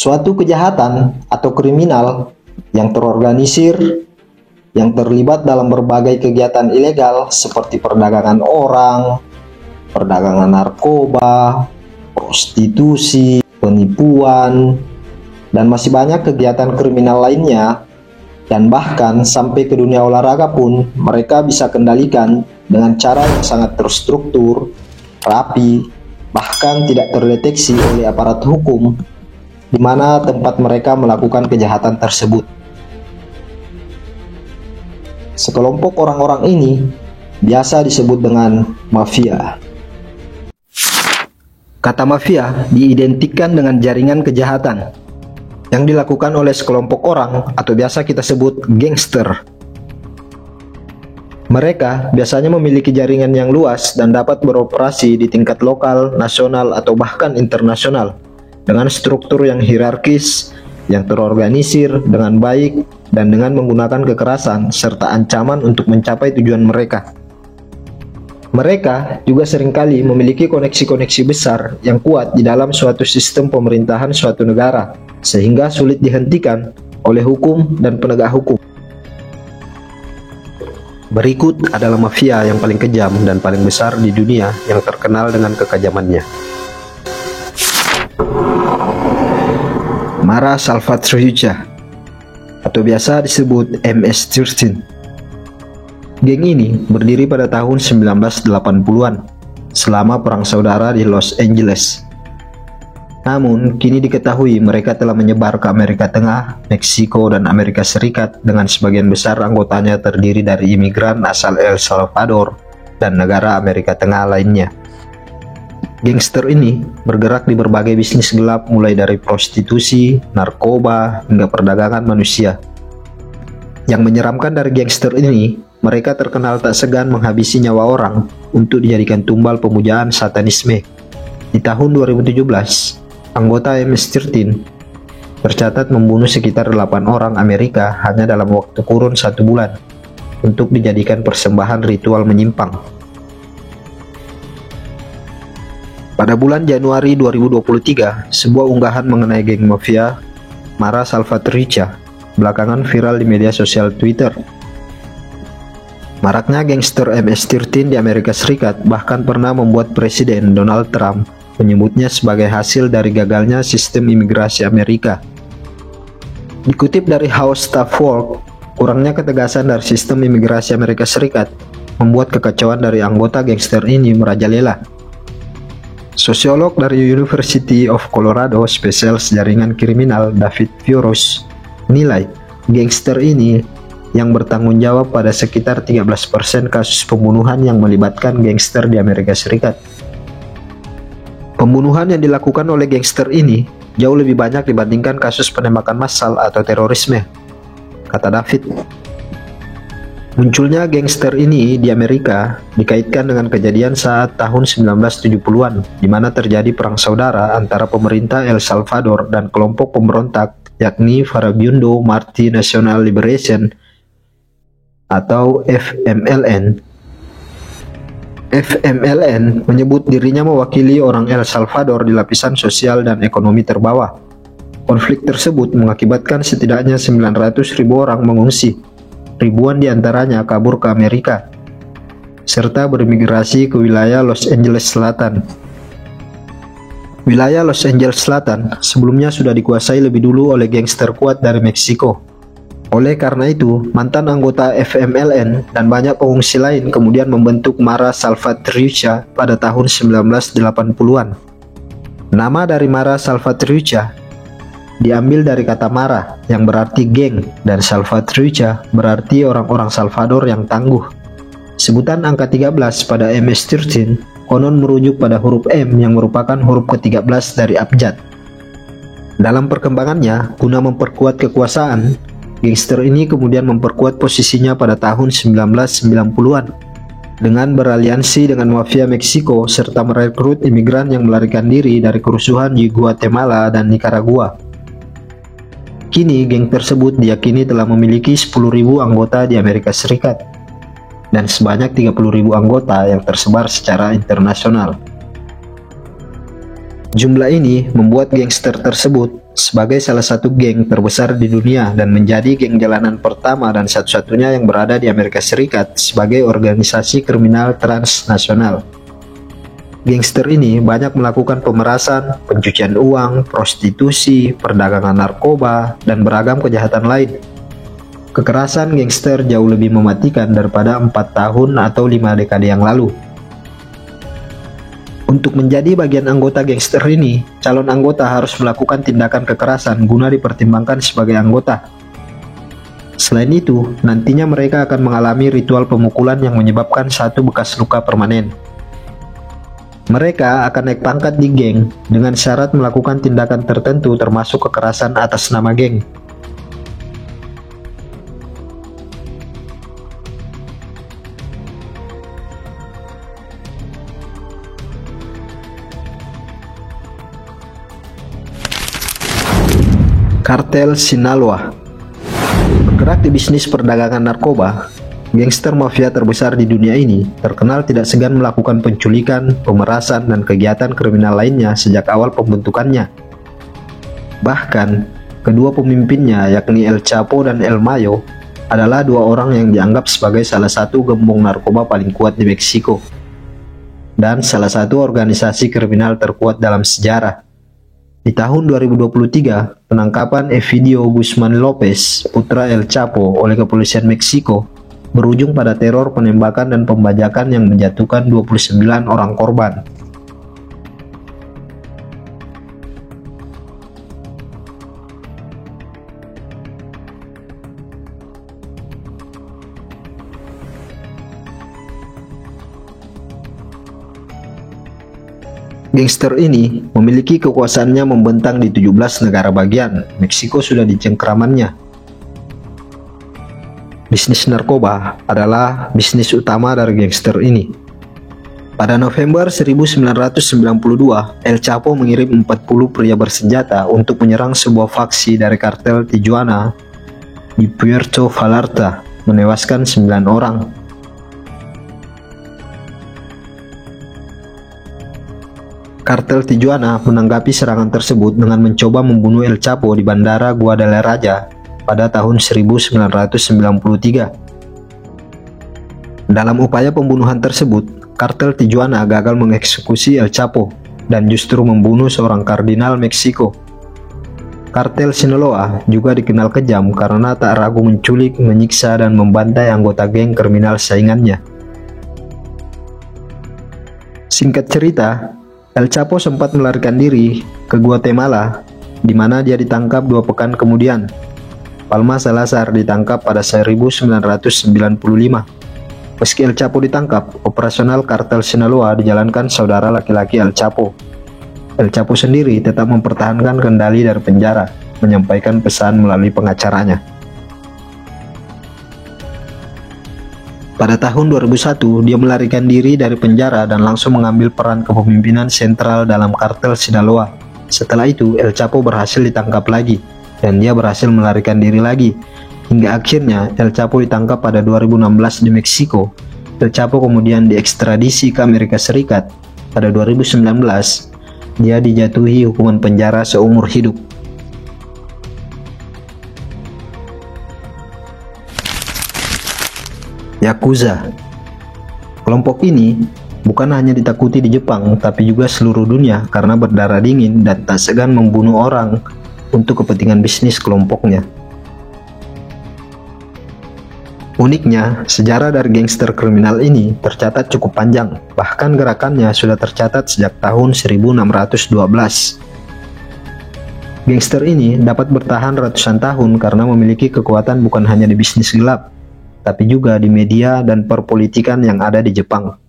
suatu kejahatan atau kriminal yang terorganisir, yang terlibat dalam berbagai kegiatan ilegal seperti perdagangan orang, perdagangan narkoba, prostitusi, penipuan, dan masih banyak kegiatan kriminal lainnya. Dan bahkan sampai ke dunia olahraga pun mereka bisa kendalikan dengan cara yang sangat terstruktur, rapi, bahkan tidak terdeteksi oleh aparat hukum di mana tempat mereka melakukan kejahatan tersebut. Sekelompok orang-orang ini biasa disebut dengan mafia. Kata mafia diidentikan dengan jaringan kejahatan yang dilakukan oleh sekelompok orang atau biasa kita sebut gangster. Mereka biasanya memiliki jaringan yang luas dan dapat beroperasi di tingkat lokal, nasional, atau bahkan internasional dengan struktur yang hierarkis, yang terorganisir dengan baik, dan dengan menggunakan kekerasan serta ancaman untuk mencapai tujuan mereka. Mereka juga seringkali memiliki koneksi-koneksi besar yang kuat di dalam suatu sistem pemerintahan suatu negara, sehingga sulit dihentikan oleh hukum dan penegak hukum. Berikut adalah mafia yang paling kejam dan paling besar di dunia yang terkenal dengan kekajamannya. Mara Salvatrucha, atau biasa disebut MS-13. Geng ini berdiri pada tahun 1980-an selama Perang Saudara di Los Angeles. Namun, kini diketahui mereka telah menyebar ke Amerika Tengah, Meksiko, dan Amerika Serikat dengan sebagian besar anggotanya terdiri dari imigran asal El Salvador dan negara Amerika Tengah lainnya. Gangster ini bergerak di berbagai bisnis gelap mulai dari prostitusi, narkoba, hingga perdagangan manusia. Yang menyeramkan dari gangster ini, mereka terkenal tak segan menghabisi nyawa orang untuk dijadikan tumbal pemujaan satanisme. Di tahun 2017, anggota MS-13 tercatat membunuh sekitar 8 orang Amerika hanya dalam waktu kurun 1 bulan untuk dijadikan persembahan ritual menyimpang. Pada bulan Januari 2023, sebuah unggahan mengenai geng mafia Mara Salvatrucha belakangan viral di media sosial Twitter. Maraknya gangster MS-13 di Amerika Serikat bahkan pernah membuat Presiden Donald Trump menyebutnya sebagai hasil dari gagalnya sistem imigrasi Amerika. Dikutip dari How Stuff Works, kurangnya ketegasan dari sistem imigrasi Amerika Serikat membuat kekacauan dari anggota gangster ini merajalela. Sosiolog dari University of Colorado Specials Jaringan Kriminal David Fioros menilai gangster ini yang bertanggung jawab pada sekitar 13% kasus pembunuhan yang melibatkan gangster di Amerika Serikat. Pembunuhan yang dilakukan oleh gangster ini jauh lebih banyak dibandingkan kasus penembakan massal atau terorisme, kata David. Munculnya gangster ini di Amerika dikaitkan dengan kejadian saat tahun 1970-an, di mana terjadi perang saudara antara pemerintah El Salvador dan kelompok pemberontak, yakni Farabundo Marti National Liberation atau FMLN. FMLN menyebut dirinya mewakili orang El Salvador di lapisan sosial dan ekonomi terbawah. Konflik tersebut mengakibatkan setidaknya 900.000 orang mengungsi. Ribuan diantaranya kabur ke Amerika, serta bermigrasi ke wilayah Los Angeles Selatan. Wilayah Los Angeles Selatan sebelumnya sudah dikuasai lebih dulu oleh gangster kuat dari Meksiko. Oleh karena itu, mantan anggota FMLN dan banyak pengungsi lain kemudian membentuk Mara Salvatrucha pada tahun 1980-an. Nama dari Mara Salvatrucha diambil dari kata Mara yang berarti geng dan Salvatrucha berarti orang-orang Salvador yang tangguh. Sebutan angka 13 pada MS-13 konon merujuk pada huruf M yang merupakan huruf ke-13 dari abjad. Dalam perkembangannya, guna memperkuat kekuasaan, gangster ini kemudian memperkuat posisinya pada tahun 1990-an dengan beraliansi dengan mafia Meksiko serta merekrut imigran yang melarikan diri dari kerusuhan di Guatemala dan Nicaragua. Kini, geng tersebut diyakini telah memiliki 10.000 anggota di Amerika Serikat dan sebanyak 30.000 anggota yang tersebar secara internasional. Jumlah ini membuat gangster tersebut sebagai salah satu geng terbesar di dunia dan menjadi geng jalanan pertama dan satu-satunya yang berada di Amerika Serikat sebagai organisasi kriminal transnasional. Gangster ini banyak melakukan pemerasan, pencucian uang, prostitusi, perdagangan narkoba, dan beragam kejahatan lain. Kekerasan gangster jauh lebih mematikan daripada 4 tahun atau 5 dekade yang lalu. Untuk menjadi bagian anggota gangster ini, calon anggota harus melakukan tindakan kekerasan guna dipertimbangkan sebagai anggota. Selain itu, nantinya mereka akan mengalami ritual pemukulan yang menyebabkan satu bekas luka permanen. Mereka akan naik pangkat di geng dengan syarat melakukan tindakan tertentu termasuk kekerasan atas nama geng. Kartel Sinaloa. Bergerak di bisnis perdagangan narkoba, gangster mafia terbesar di dunia ini terkenal tidak segan melakukan penculikan, pemerasan, dan kegiatan kriminal lainnya sejak awal pembentukannya. Bahkan, kedua pemimpinnya yakni El Chapo dan El Mayo adalah dua orang yang dianggap sebagai salah satu gembong narkoba paling kuat di Meksiko dan salah satu organisasi kriminal terkuat dalam sejarah. Di tahun 2023, penangkapan Evidio Guzman Lopez, putra El Chapo, oleh kepolisian Meksiko berujung pada teror penembakan dan pembajakan yang menjatuhkan 29 orang korban. Gangster ini memiliki kekuasaannya membentang di 17 negara bagian. Meksiko sudah di cengkramannya. Bisnis narkoba adalah bisnis utama dari gangster ini. Pada November 1992, El Chapo mengirim 40 pria bersenjata untuk menyerang sebuah faksi dari kartel Tijuana di Puerto Vallarta, menewaskan 9 orang. Kartel Tijuana menanggapi serangan tersebut dengan mencoba membunuh El Chapo di Bandara Guadalajara pada tahun 1993. Dalam upaya pembunuhan tersebut, kartel Tijuana gagal mengeksekusi El Chapo dan justru membunuh seorang kardinal Meksiko. Kartel Sinaloa juga dikenal kejam karena tak ragu menculik, menyiksa, dan membantai anggota geng kriminal saingannya. Singkat cerita, El Chapo sempat melarikan diri ke Guatemala, di mana dia ditangkap 2 pekan kemudian. Palma Salazar ditangkap pada 1995. Meski El Chapo ditangkap, operasional kartel Sinaloa dijalankan saudara laki-laki El Chapo. El Chapo sendiri tetap mempertahankan kendali dari penjara, menyampaikan pesan melalui pengacaranya. Pada tahun 2001, dia melarikan diri dari penjara dan langsung mengambil peran kepemimpinan sentral dalam kartel Sinaloa. Setelah itu, El Chapo berhasil ditangkap lagi, dan dia berhasil melarikan diri lagi. Hingga akhirnya, El Chapo ditangkap pada 2016 di Meksiko. El Chapo kemudian diekstradisi ke Amerika Serikat. Pada 2019, dia dijatuhi hukuman penjara seumur hidup. Yakuza. Kelompok ini bukan hanya ditakuti di Jepang, tapi juga seluruh dunia karena berdarah dingin dan tak segan membunuh orang untuk kepentingan bisnis kelompoknya. Uniknya, sejarah dari gangster kriminal ini tercatat cukup panjang, bahkan gerakannya sudah tercatat sejak tahun 1612. Gangster ini dapat bertahan ratusan tahun karena memiliki kekuatan bukan hanya di bisnis gelap, tapi juga di media dan perpolitikan yang ada di Jepang.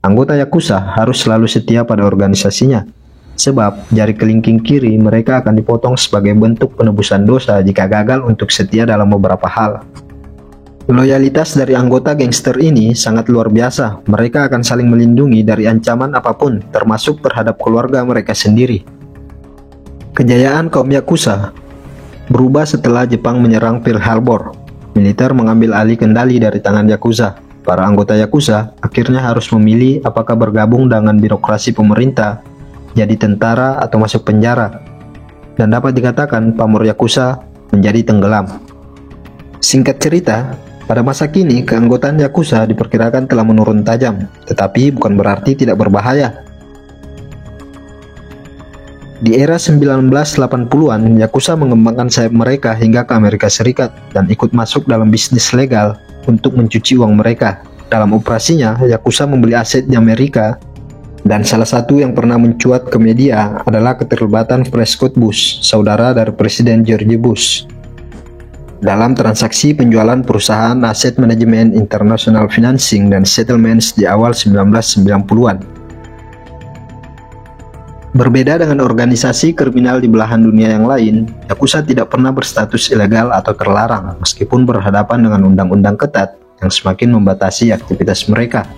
Anggota Yakuza harus selalu setia pada organisasinya, sebab jari kelingking kiri mereka akan dipotong sebagai bentuk penebusan dosa jika gagal untuk setia dalam beberapa hal. Loyalitas dari anggota gangster ini sangat luar biasa. Mereka akan saling melindungi dari ancaman apapun, termasuk terhadap keluarga mereka sendiri. Kejayaan kaum Yakuza berubah setelah Jepang menyerang Pearl Harbor. Militer mengambil alih kendali dari tangan Yakuza. Para anggota Yakuza akhirnya harus memilih apakah bergabung dengan birokrasi pemerintah, jadi tentara, atau masuk penjara. dan dapat dikatakan pamor Yakuza menjadi tenggelam. Singkat cerita, pada masa kini keanggotaan Yakuza diperkirakan telah menurun tajam, tetapi bukan berarti tidak berbahaya. Di era 1980-an, Yakuza mengembangkan sayap mereka hingga ke Amerika Serikat dan ikut masuk dalam bisnis legal untuk mencuci uang mereka. Dalam operasinya, Yakuza membeli aset di Amerika, dan salah satu yang pernah mencuat ke media adalah keterlibatan Prescott Bush, saudara dari Presiden George Bush, dalam transaksi penjualan perusahaan aset manajemen International Financing dan Settlements di awal 1990-an. Berbeda dengan organisasi kriminal di belahan dunia yang lain, Yakuza tidak pernah berstatus ilegal atau terlarang meskipun berhadapan dengan undang-undang ketat yang semakin membatasi aktivitas mereka.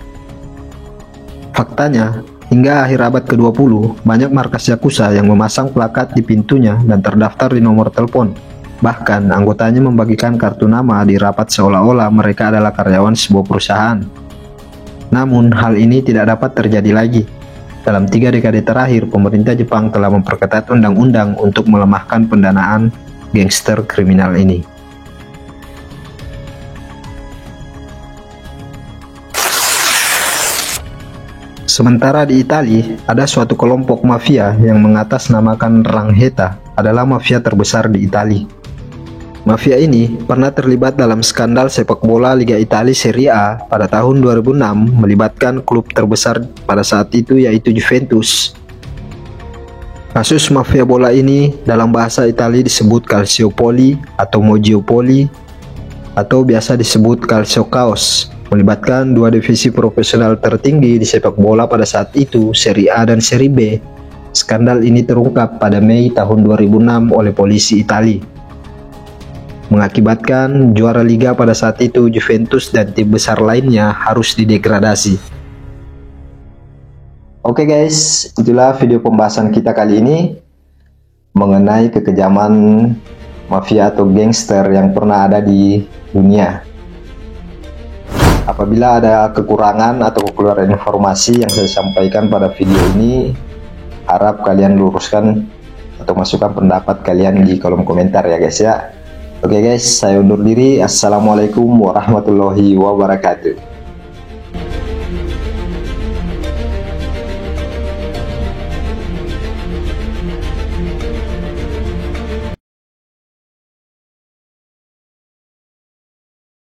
Faktanya, hingga akhir abad ke-20, banyak markas Yakuza yang memasang plakat di pintunya dan terdaftar di nomor telepon. Bahkan, anggotanya membagikan kartu nama di rapat seolah-olah mereka adalah karyawan sebuah perusahaan. Namun, hal ini tidak dapat terjadi lagi. Dalam 3 dekade terakhir, pemerintah Jepang telah memperketat undang-undang untuk melemahkan pendanaan gangster kriminal ini. Sementara di Italia, ada suatu kelompok mafia yang mengatasnamakan 'Ndrangheta adalah mafia terbesar di Italia. Mafia ini pernah terlibat dalam skandal sepak bola Liga Italia Serie A pada tahun 2006, melibatkan klub terbesar pada saat itu yaitu Juventus. Kasus mafia bola ini dalam bahasa Italia disebut Calciopoli atau Mogiopoli atau biasa disebut Calcio Chaos, melibatkan 2 divisi profesional tertinggi di sepak bola pada saat itu, Serie A dan Serie B. Skandal ini terungkap pada Mei tahun 2006 oleh polisi Italia, mengakibatkan juara liga pada saat itu Juventus dan tim besar lainnya harus didegradasi. Oke guys, itulah video pembahasan kita kali ini mengenai kekejaman mafia atau gangster yang pernah ada di dunia. Apabila ada kekurangan atau kekeliruan informasi yang saya sampaikan pada video ini, harap kalian luruskan atau masukkan pendapat kalian di kolom komentar ya guys ya. Oke guys, saya undur diri. Assalamualaikum warahmatullahi wabarakatuh.